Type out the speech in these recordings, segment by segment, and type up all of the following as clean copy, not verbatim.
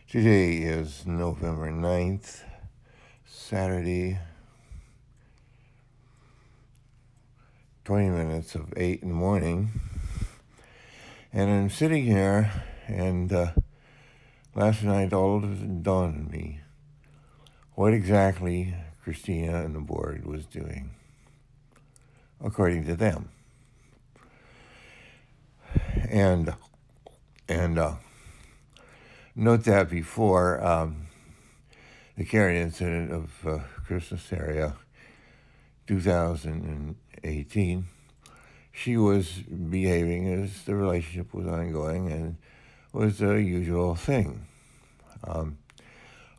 Today is November 9th, Saturday, 20 minutes of 8 in the morning. And I'm sitting here, and last night all of it dawned on me what exactly Christina and the board was doing, according to them. And note that before the Karen incident of Christmas area 2018, she was behaving as the relationship was ongoing and was a usual thing.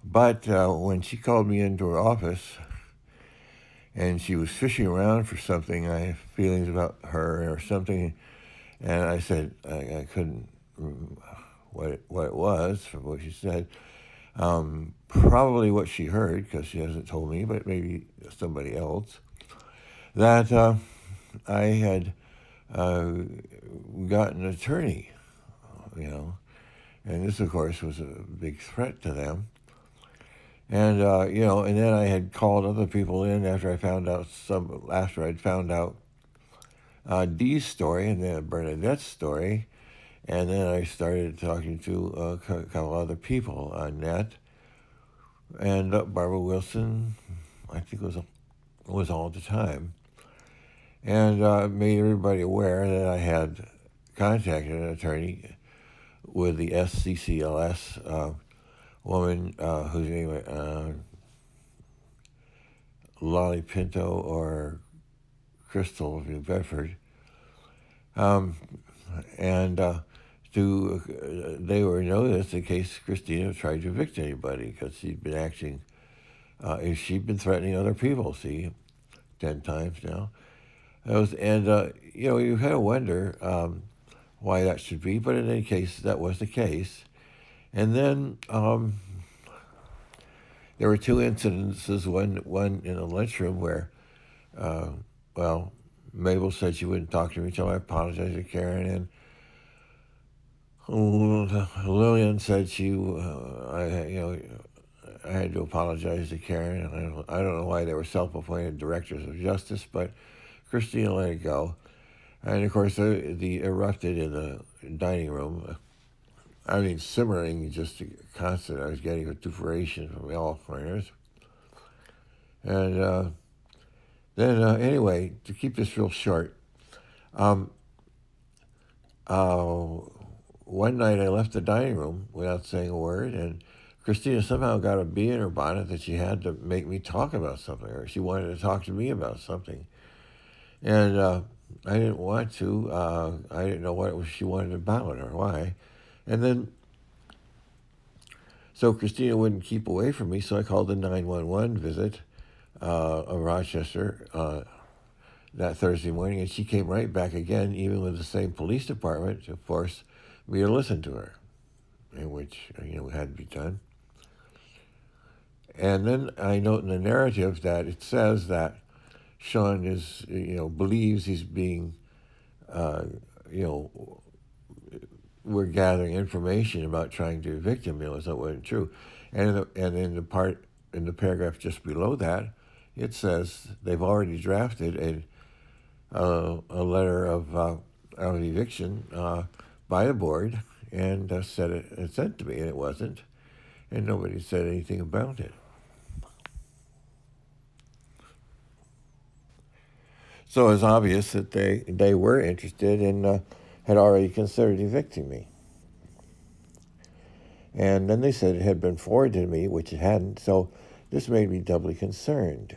But when she called me into her office and she was fishing around for something, I have feelings about her or something, and I said I couldn't remember what it was from what she said. Probably what she heard, because she hasn't told me, but maybe somebody else, that I had got an attorney, and this, of course, was a big threat to them. And, and then I had called other people in after I'd found out Dee's story and then Bernadette's story. And then I started talking to a couple other people on that. And Barbara Wilson, I think was all the time. And made everybody aware that I had contacted an attorney with the SCCLS woman whose name Lolly Pinto or Crystal of New Bedford, and they were noticed in case Christina tried to evict anybody, because she'd been acting, she'd been threatening other people, 10 times now. You kind of wonder why that should be, but in any case, that was the case. And then there were two incidences, one in a lunchroom where, Mabel said she wouldn't talk to me until I apologized to Karen, and Lillian said I had to apologize to Karen, and I don't know why they were self-appointed directors of justice, but Christina let it go. And of course, the erupted in the dining room. Simmering, just constant. I was getting vituperation from all corners. And then, anyway, to keep this real short, one night I left the dining room without saying a word, and Christina somehow got a bee in her bonnet that she had to make me talk about something, or she wanted to talk to me about something. And I didn't want to. I didn't know what it was she wanted about or why. And then, so Christina wouldn't keep away from me, so I called the 911 visit of Rochester that Thursday morning, and she came right back again, even with the same police department, to force me to listen to her, in which, had to be done. And then I note in the narrative that it says that Sean is, believes he's being, we're gathering information about trying to evict him. That wasn't true. And in the paragraph just below that, it says they've already drafted a letter of eviction by the board, and sent to me, and it wasn't, and nobody said anything about it. So it's obvious that they were interested and had already considered evicting me. And then they said it had been forwarded to me, which it hadn't, so this made me doubly concerned.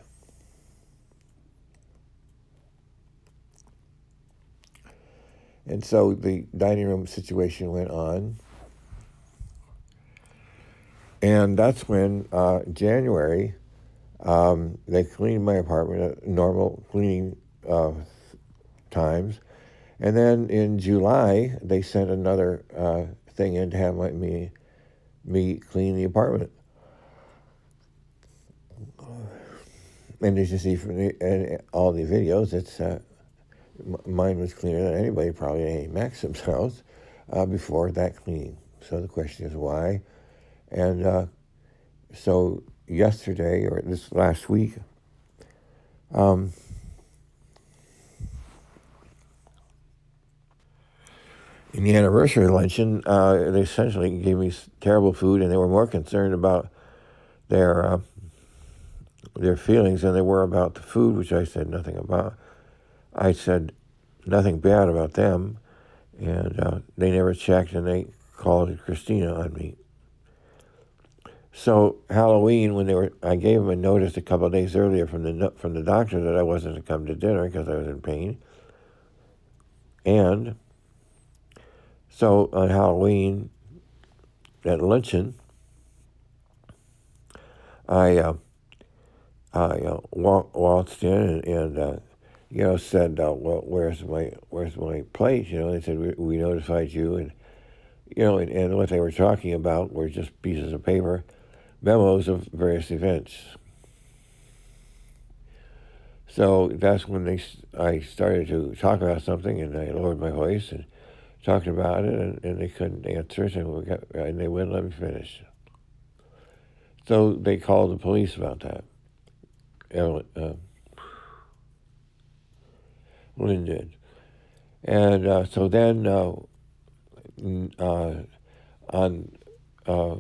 And so the dining room situation went on. And that's when, January, they cleaned my apartment at normal cleaning times. And then in July, they sent another thing in to have me clean the apartment. And as you see from all the videos, it's mine was cleaner than anybody, probably at Maxim's house, before that cleaning. So the question is why? And so yesterday, or this last week, um, in the anniversary luncheon, they essentially gave me terrible food, and they were more concerned about their their feelings than they were about the food, which I said nothing about. I said nothing bad about them, and they never checked, and they called Christina on me. So Halloween, I gave them a notice a couple of days earlier from the doctor that I wasn't to come to dinner because I was in pain, and so on Halloween at luncheon, I waltzed in and said, well, where's my plate? They said we notified you, and what they were talking about were just pieces of paper, memos of various events. So that's when I started to talk about something, and I lowered my voice and talked about it, and they couldn't answer it, and they wouldn't let me finish. So they called the police about that. Lynn did. And so then on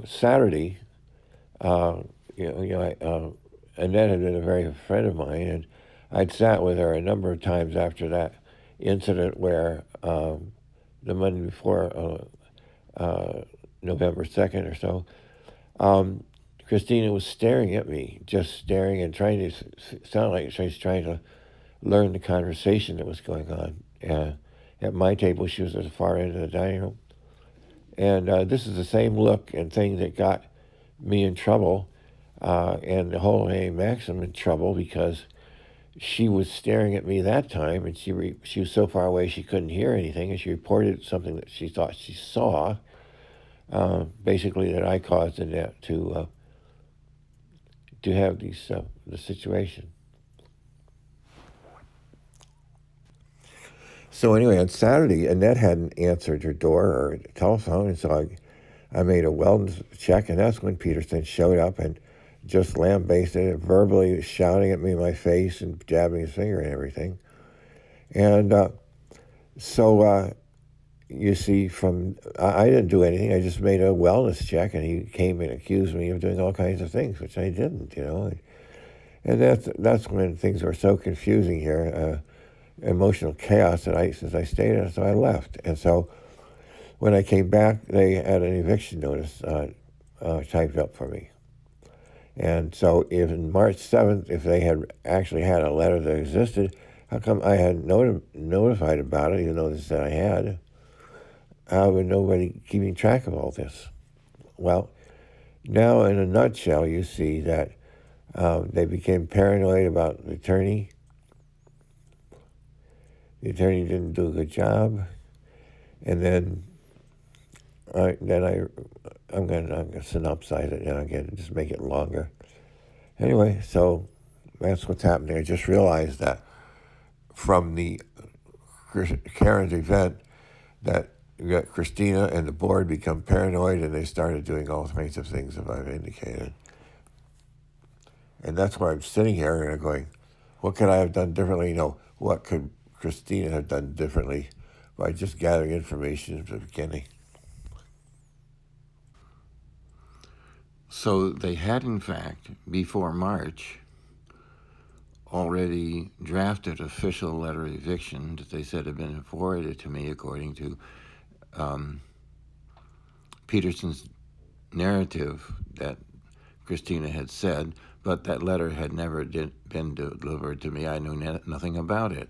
Saturday, Annette had been a very friend of mine, and I'd sat with her a number of times after that incident where the Monday before, November 2nd or so, Christina was staring at me, just staring and trying to sound like she was trying to learn the conversation that was going on. At my table, she was at the far end of the dining room. And this is the same look and thing that got me in trouble and the whole A. Maxim in trouble, because she was staring at me that time, and she was so far away she couldn't hear anything, and she reported something that she thought she saw, basically that I caused Annette to have the situation. So anyway, on Saturday, Annette hadn't answered her door or telephone, and so I made a wellness check, and that's when Peterson showed up and just lambasted it, verbally shouting at me in my face and jabbing his finger and everything. And so you see, I didn't do anything. I just made a wellness check, and he came and accused me of doing all kinds of things, which I didn't, And that's when things were so confusing here, emotional chaos since I stayed there, so I left. And so when I came back, they had an eviction notice typed up for me. And so if in March 7th, if they had actually had a letter that existed, how come I hadn't notified about it, even though they said I had? How would nobody keeping track of all this? Well, now in a nutshell, you see that they became paranoid about the attorney. The attorney didn't do a good job, and then I'm going to synopsize it, again, just make it longer. Anyway, so that's what's happening. I just realized that from the Karen's event that Christina and the board become paranoid, and they started doing all kinds of things that I've indicated. And that's why I'm sitting here and I'm going, what could I have done differently? What could Christina have done differently by just gathering information at the beginning? So they had, in fact, before March, already drafted official letter of eviction that they said had been forwarded to me according to Peterson's narrative that Christina had said, but that letter had never been delivered to me. I knew nothing about it.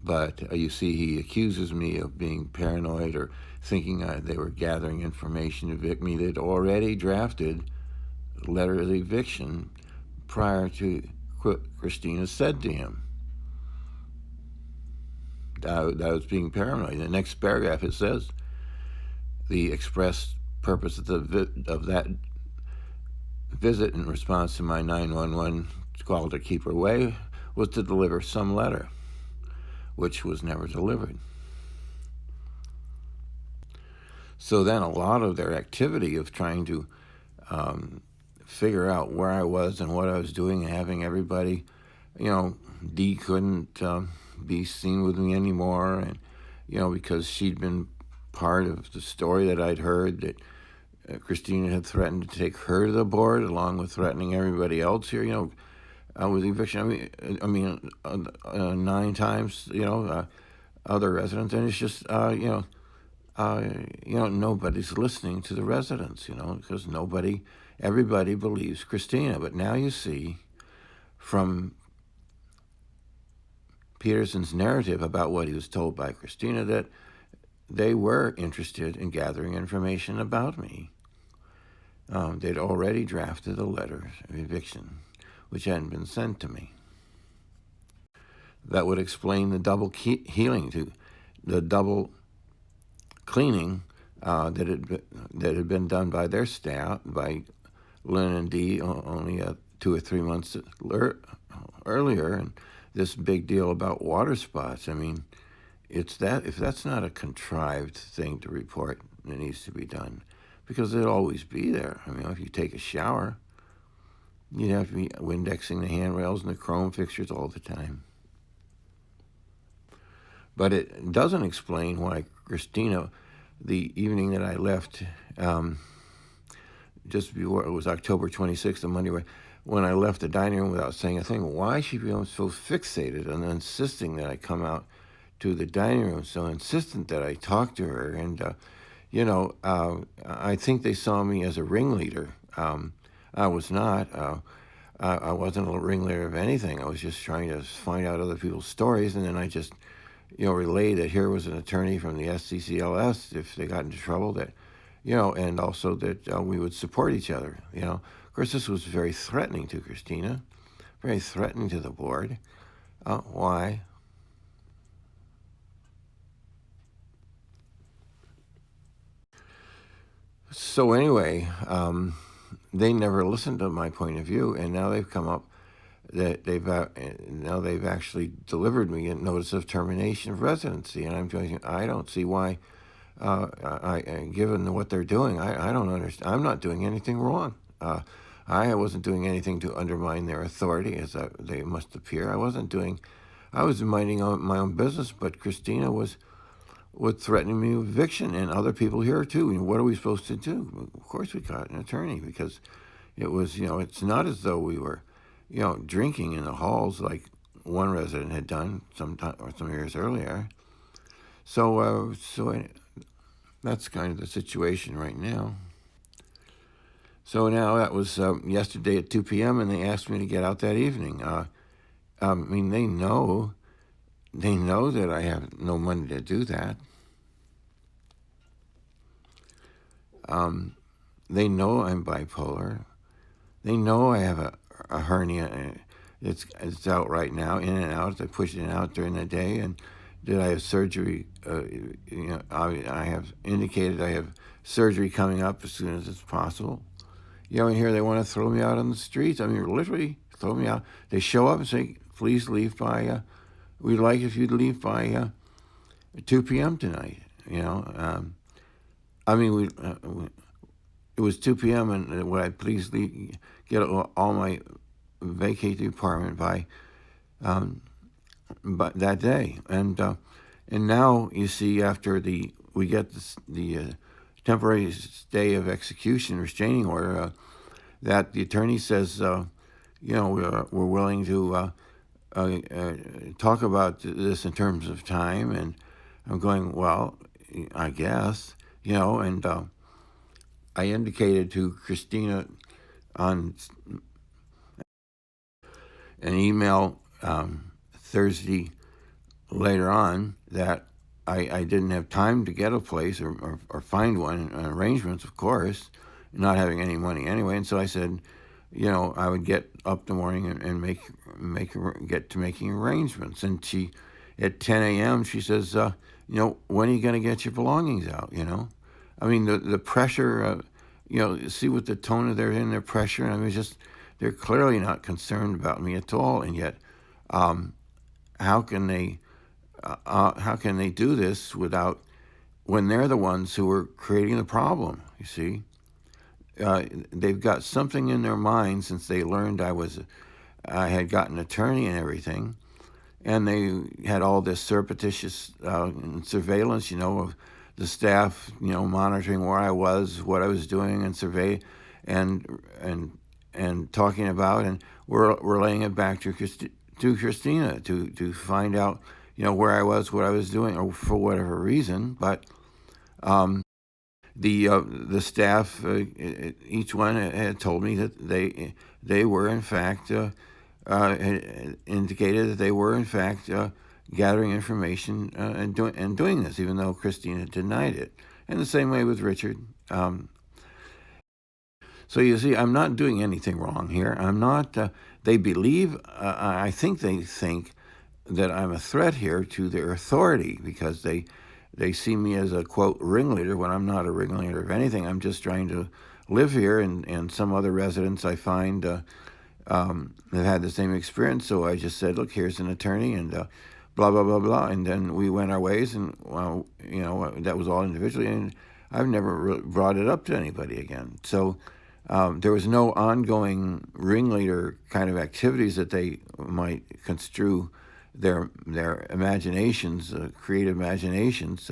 But you see, he accuses me of being paranoid or thinking they were gathering information to evict me. They'd already drafted a letter of eviction prior to what Christina said to him. I was being paranoid. In the next paragraph, it says, the express purpose of that visit in response to my 911 call to keep her away was to deliver some letter, which was never delivered. So then a lot of their activity of trying to figure out where I was and what I was doing, and having everybody, Dee couldn't be seen with me anymore, and because she'd been part of the story that I'd heard that Christina had threatened to take her to the board, along with threatening everybody else here. With eviction. 9 times. Other residents, and it's just nobody's listening to the residents. Because everybody believes Christina. But now you see from Peterson's narrative about what he was told by Christina that they were interested in gathering information about me. They'd already drafted a letter of eviction, which hadn't been sent to me. That would explain the double healing, the double cleaning that had been done by their staff, by Lynn and Dee, only 2 or 3 months earlier, and this big deal about water spots. I mean, if that's not a contrived thing to report, it needs to be done, because it'll always be there. I mean, if you take a shower, you'd have to be Windexing the handrails and the chrome fixtures all the time. But it doesn't explain why Christina, the evening that I left, just before, it was October 26th, the Monday, when I left the dining room without saying a thing, why she became so fixated on insisting that I come out to the dining room, so insistent that I talk to her. And, I think they saw me as a ringleader. I was not. I wasn't a ringleader of anything. I was just trying to find out other people's stories, and then I just relay that here was an attorney from the SCCLS if they got into trouble, that, and also that we would support each other. Of course, this was very threatening to Christina, very threatening to the board. Why? So anyway, they never listened to my point of view, and now they've come up that they've actually delivered me a notice of termination of residency, and I'm thinking, I don't see why. Given what they're doing, I don't understand. I'm not doing anything wrong. I wasn't doing anything to undermine their authority, as they must appear. I was minding my own business, but Christina was threatening me with eviction, and other people here too. What are we supposed to do? Of course, we got an attorney, because it was, it's not as though we were, drinking in the halls like one resident had done some years earlier. So that's kind of the situation right now. So now that was yesterday at 2 p.m. and they asked me to get out that evening. They know that I have no money to do that. They know I'm bipolar. They know I have a hernia. It's out right now, in and out. I push it out during the day. And did I have surgery? I have indicated I have surgery coming up as soon as it's possible. And here they want to throw me out on the streets. I mean, literally throw me out. They show up and say, please leave by, we'd like if you'd leave by 2 p.m. tonight. It was 2 p.m. and would I please get all my vacate the apartment by that day. And now you see, after we get the temporary stay of execution restraining order, that the attorney says, we're willing to talk about this in terms of time. And I'm going, well, I guess, and I indicated to Christina on an email Thursday later on that I didn't have time to get a place or find one, arrangements, of course, not having any money anyway. And so I said, I would get up the morning and get to making arrangements. And she, at 10 a.m., she says, when are you going to get your belongings out, I mean, the pressure, see what the tone of their pressure. I mean, they're clearly not concerned about me at all. And yet, how can they do this when they're the ones who are creating the problem, you see? they've got something in their mind since they learned I had gotten an attorney and everything, and they had all this surreptitious surveillance, of the staff, monitoring where I was, what I was doing, and and and and talking about, and we're relaying it back to Christina to find out, where I was, what I was doing, or for whatever reason. But the staff, each one had told me that they were in fact had indicated that they were in fact gathering information and doing this, even though Christina denied it. And the same way with Richard. So you see, I'm not doing anything wrong here. I'm not. They believe. I think they think that I'm a threat here to their authority because they see me as a quote ringleader when I'm not a ringleader of anything. I'm just trying to live here, and some other residents I find have had the same experience. So I just said, look, here's an attorney, and blah blah blah blah, and then we went our ways, and that was all individually, and I've never brought it up to anybody again. So. There was no ongoing ringleader kind of activities that they might construe their imaginations, creative imaginations.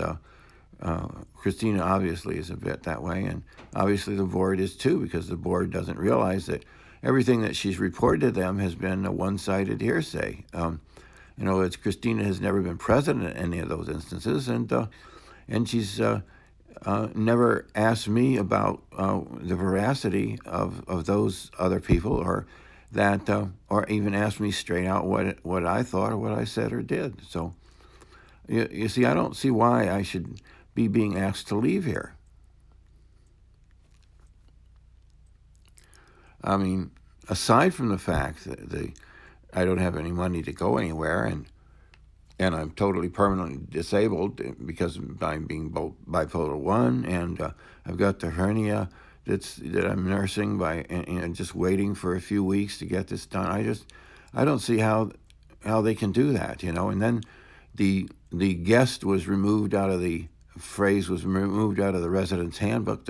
Christina obviously is a bit that way, and obviously the board is too, because the board doesn't realize that everything that she's reported to them has been a one-sided hearsay. It's Christina has never been present in any of those instances, and she's never asked me about the veracity of those other people, or that, or even asked me straight out what I thought or what I said or did. So, you see, I don't see why I should be being asked to leave here. I mean, aside from the fact that I don't have any money to go anywhere, and I'm totally permanently disabled because I'm being bipolar 1, and I've got the hernia that I'm nursing and just waiting for a few weeks to get this done. I don't see how they can do that, And then the guest was removed out of the phrase was removed out of the residence handbook,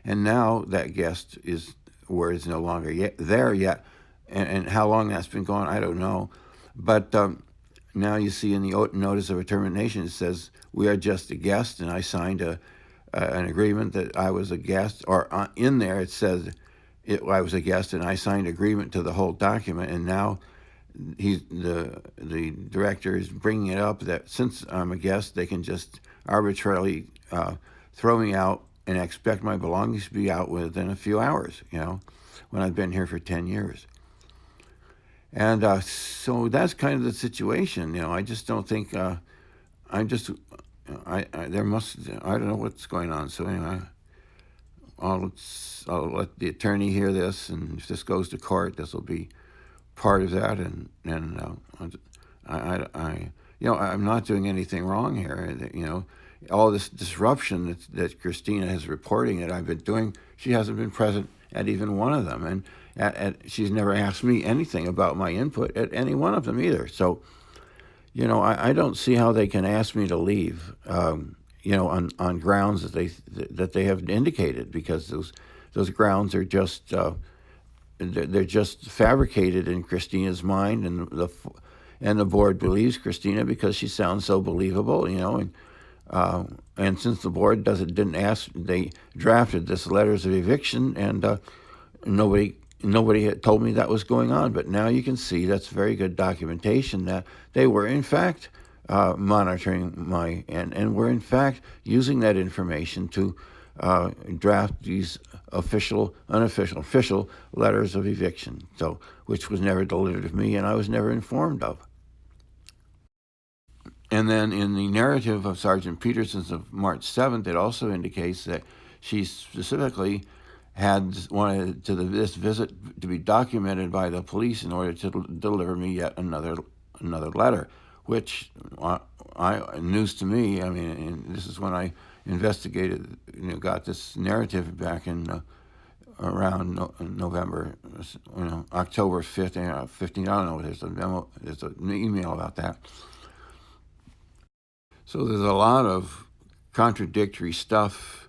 and now that guest is where it's no longer there yet, and how long that's been gone, I don't know, but. Now you see in the notice of termination, it says, we are just a guest, and I signed an agreement that I was a guest, or in there it says I was a guest, and I signed agreement to the whole document, and now the director is bringing it up that since I'm a guest, they can just arbitrarily throw me out and expect my belongings to be out within a few hours, when I've been here for 10 years. And so that's kind of the situation. I just don't think there must, I don't know what's going on. So anyway, I'll let the attorney hear this, and if this goes to court, this will be part of that. And I'm not doing anything wrong here. All this disruption that Christina is reporting that I've been doing, she hasn't been present at even one of them, and she's never asked me anything about my input at any one of them either. So, I don't see how they can ask me to leave, on grounds that they have indicated, because those grounds are just they're just fabricated in Christina's mind, and the board believes Christina because she sounds so believable, and since the board didn't ask, they drafted this letters of eviction, and nobody had told me that was going on. But now you can see that's very good documentation that they were in fact monitoring and were in fact using that information to draft these official letters of eviction. So, which was never delivered to me, and I was never informed of. And then in the narrative of Sergeant Peterson's of March 7th, it also indicates that she specifically had wanted this visit to be documented by the police in order to deliver me yet another letter, which news to me. I mean, and this is when I investigated, got this narrative back in around November, October 15th, 15. I don't know. There's an email about that. So there's a lot of contradictory stuff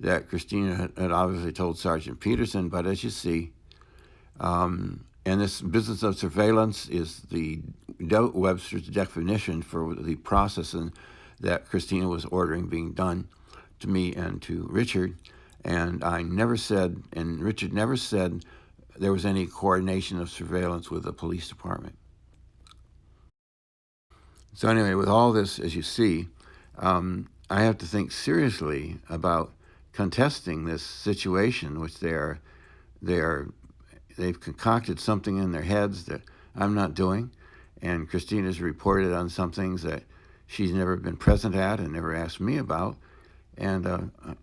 that Christina had obviously told Sergeant Peterson. But as you see, and this business of surveillance is the Webster's definition for the processing that Christina was ordering being done to me and to Richard. And I never said, and Richard never said, there was any coordination of surveillance with the police department. So anyway, with all this, as you see, I have to think seriously about contesting this situation, which they've concocted something in their heads that I'm not doing, and Christina's reported on some things that she's never been present at and never asked me about, and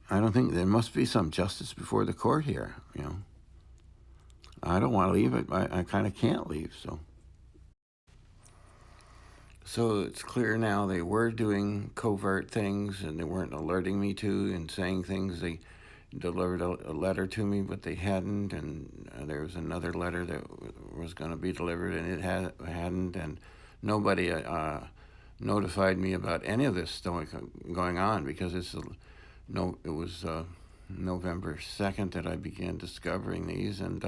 I don't think there must be some justice before the court here. I don't want to leave it. I kind of can't leave, so. So it's clear now they were doing covert things and they weren't alerting me to and saying things. They delivered a letter to me, but they hadn't. And there was another letter that was going to be delivered and it hadn't. And nobody notified me about any of this going on because it was November 2nd that I began discovering these, and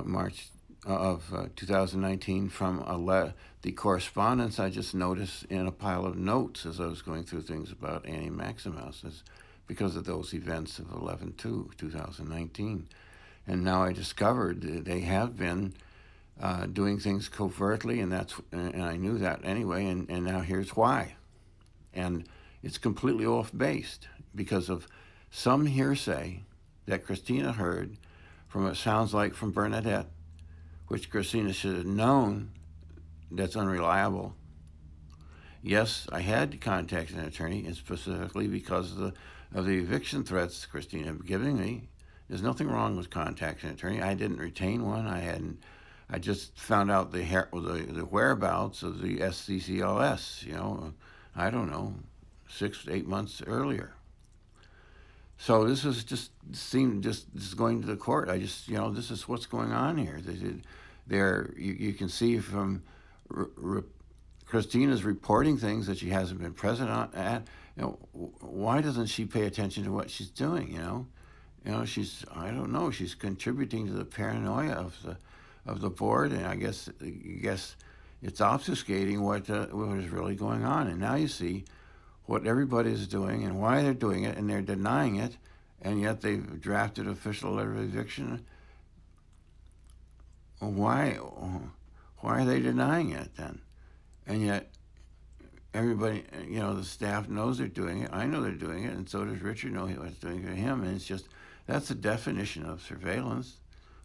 March of 2019 from the correspondence I just noticed in a pile of notes as I was going through things about Annie Maximus because of those events of 11/2/2019. And now I discovered that they have been doing things covertly, and I knew that anyway, and now here's why. And it's completely off-based because of some hearsay that Christina heard from what sounds like from Bernadette, which Christina should have known that's unreliable. Yes, I had to contact an attorney, and specifically because of the eviction threats Christina had giving me. There's nothing wrong with contacting an attorney. I didn't retain one. I just found out the whereabouts of the SCCLS, I don't know, 6 to 8 months earlier. So this is this is going to the court. This is what's going on here. You can see from Christina's reporting things that she hasn't been present at. Why doesn't she pay attention to what she's doing? I don't know. She's contributing to the paranoia of the board, and I guess it's obfuscating what is really going on. And now you see what everybody is doing and why they're doing it, and they're denying it, and yet they've drafted official letter of eviction. Why are they denying it then? And yet everybody, the staff knows they're doing it. I know they're doing it, and so does Richard know what's doing to him. And it's just that's the definition of surveillance.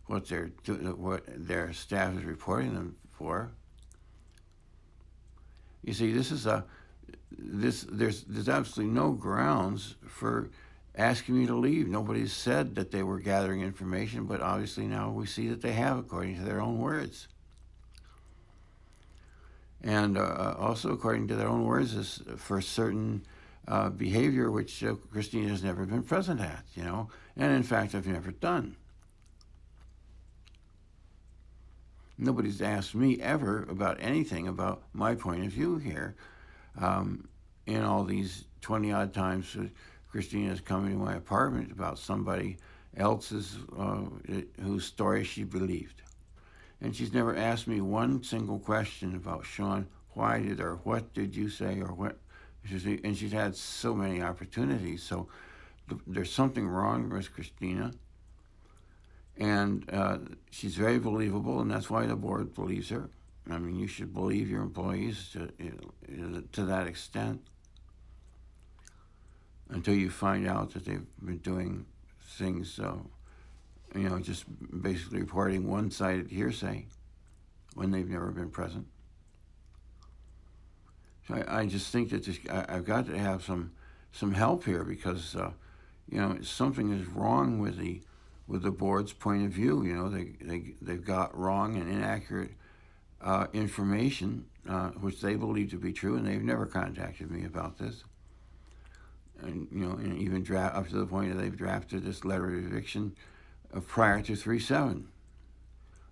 What their staff is reporting them for. You see, there's absolutely no grounds for asking me to leave. Nobody's said that they were gathering information, but obviously now we see that they have, according to their own words. And also, according to their own words, is for certain behavior which Christina has never been present at, and in fact I've never done. Nobody's asked me ever about anything about my point of view here. In all these 20-odd times Christina has come into my apartment about somebody else's whose story she believed. And she's never asked me one single question about Sean, what did you say, or what, and she's had so many opportunities. So there's something wrong with Christina. And she's very believable, and that's why the board believes her. I mean, you should believe your employees to that extent until you find out that they've been doing things, just basically reporting one-sided hearsay when they've never been present. So I just think that I've got to have some help here because, something is wrong with the board's point of view. They've got wrong and inaccurate information, which they believe to be true, and they've never contacted me about this. And and even up to the point that they've drafted this letter of eviction prior to 3/7,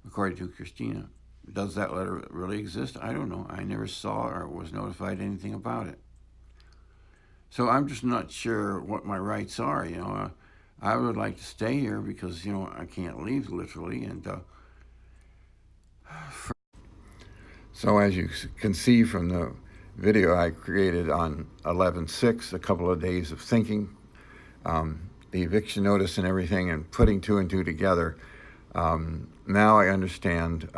according to Christina. Does that letter really exist? I don't know. I never saw or was notified anything about it. So I'm just not sure what my rights are. I would like to stay here because I can't leave literally, and so as you can see from the video I created on 11/6, a couple of days of thinking, the eviction notice and everything, and putting two and two together. Now I understand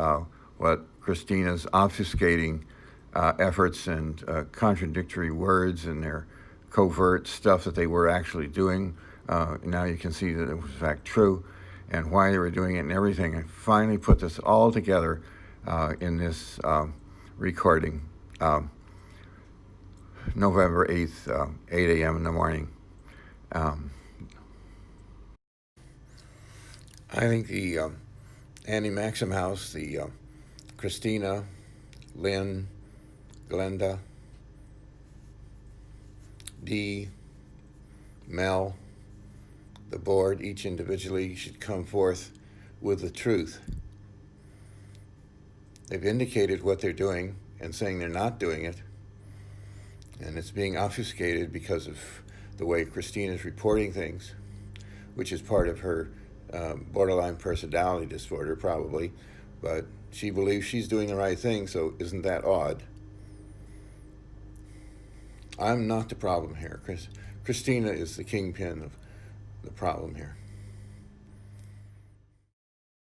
what Christina's obfuscating efforts and contradictory words and their covert stuff that they were actually doing. Now you can see that it was in fact true, and why they were doing it and everything. I finally put this all together in this recording, November 8th, 8 a.m. in the morning. I think the Annie Maxim house, the Christina, Lynn, Glenda, Dee, Mel, the board, each individually should come forth with the truth. They've indicated what they're doing and saying they're not doing it, and it's being obfuscated because of the way Christina's reporting things, which is part of her borderline personality disorder, probably, but she believes she's doing the right thing, so isn't that odd? I'm not the problem here. Christina is the kingpin of the problem here.